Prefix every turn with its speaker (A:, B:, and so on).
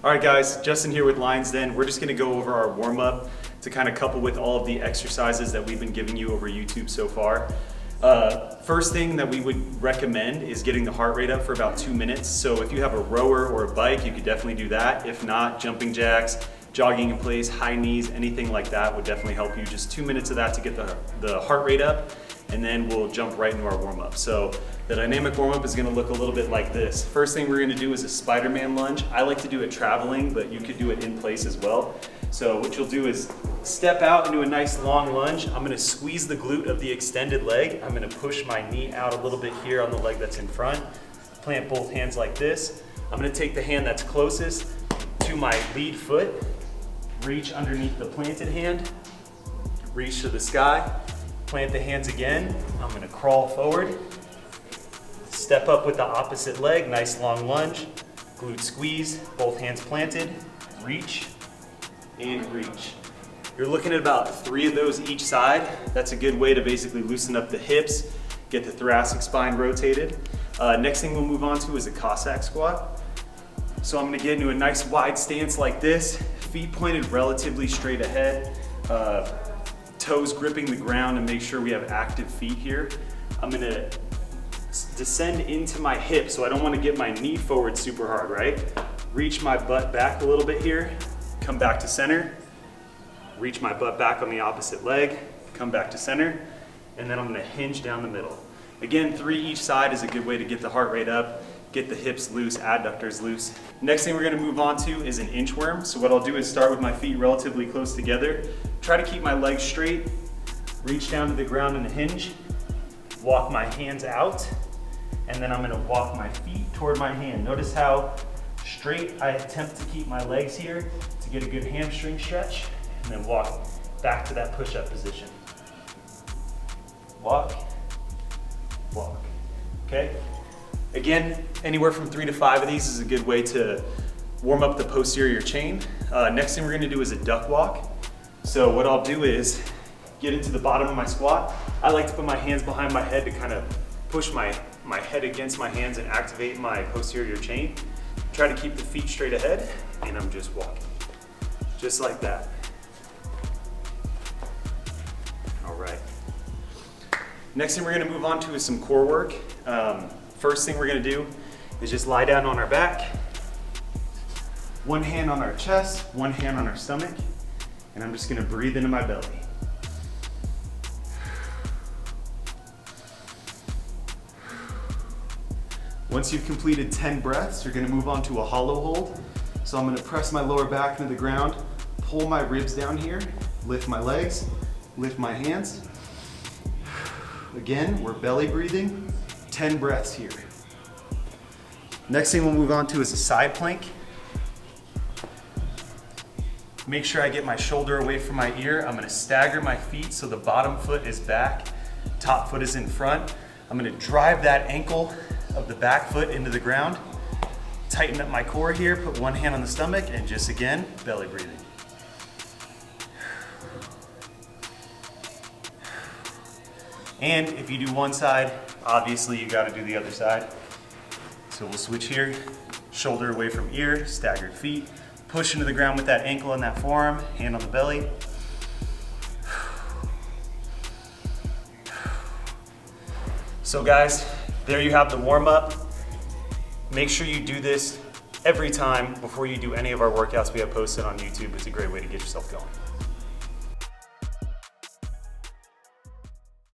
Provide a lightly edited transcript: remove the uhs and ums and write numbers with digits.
A: All right guys, Justin here with Lions Den. We're just gonna go over our warm-up to kind of couple with all of the exercises that we've been giving you over YouTube so far. First thing that we would recommend is getting the heart rate up for about 2 minutes. So if you have a rower or a bike, you could definitely do that. If not, jumping jacks, jogging in place, high knees, anything like that would definitely help you. Just 2 minutes of that to get the heart rate up, and then we'll jump right into our warm-up. So the dynamic warm-up is gonna look a little bit like this. First thing we're gonna do is a Spider-Man lunge. I like to do it traveling, but you could do it in place as well. So what you'll do is step out into a nice long lunge. I'm gonna squeeze the glute of the extended leg. I'm gonna push my knee out a little bit here on the leg that's in front. Plant both hands like this. I'm gonna take the hand that's closest to my lead foot, reach underneath the planted hand, reach to the sky, plant the hands again. I'm gonna crawl forward, step up with the opposite leg, nice long lunge, glute squeeze, both hands planted, reach, and reach. You're looking at about 3 of those each side. That's a good way to basically loosen up the hips, get the thoracic spine rotated. Next thing we'll move on to is a Cossack squat. So I'm gonna get into a nice wide stance like this, feet pointed relatively straight ahead, toes gripping the ground, and make sure we have active feet here. I'm gonna descend into my hip, so I don't wanna get my knee forward super hard, right? Reach my butt back a little bit here, come back to center, reach my butt back on the opposite leg, come back to center, and then I'm gonna hinge down the middle. Again, 3 each side is a good way to get the heart rate up, get the hips loose, adductors loose. Next thing we're gonna move on to is an inchworm. So what I'll do is start with my feet relatively close together, try to keep my legs straight, reach down to the ground in a hinge, walk my hands out, and then I'm gonna walk my feet toward my hand. Notice how straight I attempt to keep my legs here to get a good hamstring stretch, and then walk back to that push-up position. Walk, walk, okay? Again, anywhere from 3 to 5 of these is a good way to warm up the posterior chain. Next thing we're gonna do is a duck walk. So what I'll do is get into the bottom of my squat. I like to put my hands behind my head to kind of push my head against my hands and activate my posterior chain. Try to keep the feet straight ahead, and I'm just walking. Just like that. All right. Next thing we're gonna move on to is some core work. First thing we're gonna do is just lie down on our back, one hand on our chest, one hand on our stomach, and I'm just gonna breathe into my belly. Once you've completed 10 breaths, you're gonna move on to a hollow hold. So I'm gonna press my lower back into the ground, pull my ribs down here, lift my legs, lift my hands. Again, we're belly breathing, 10 breaths here. Next thing we'll move on to is a side plank. Make sure I get my shoulder away from my ear. I'm gonna stagger my feet so the bottom foot is back, top foot is in front. I'm gonna drive that ankle of the back foot into the ground, tighten up my core here, put one hand on the stomach, and just again, belly breathing. And if you do one side, obviously you gotta do the other side. So we'll switch here, shoulder away from ear, staggered feet, push into the ground with that ankle and that forearm, hand on the belly. So guys, there you have the warm up. Make sure you do this every time before you do any of our workouts we have posted on YouTube. It's a great way to get yourself going.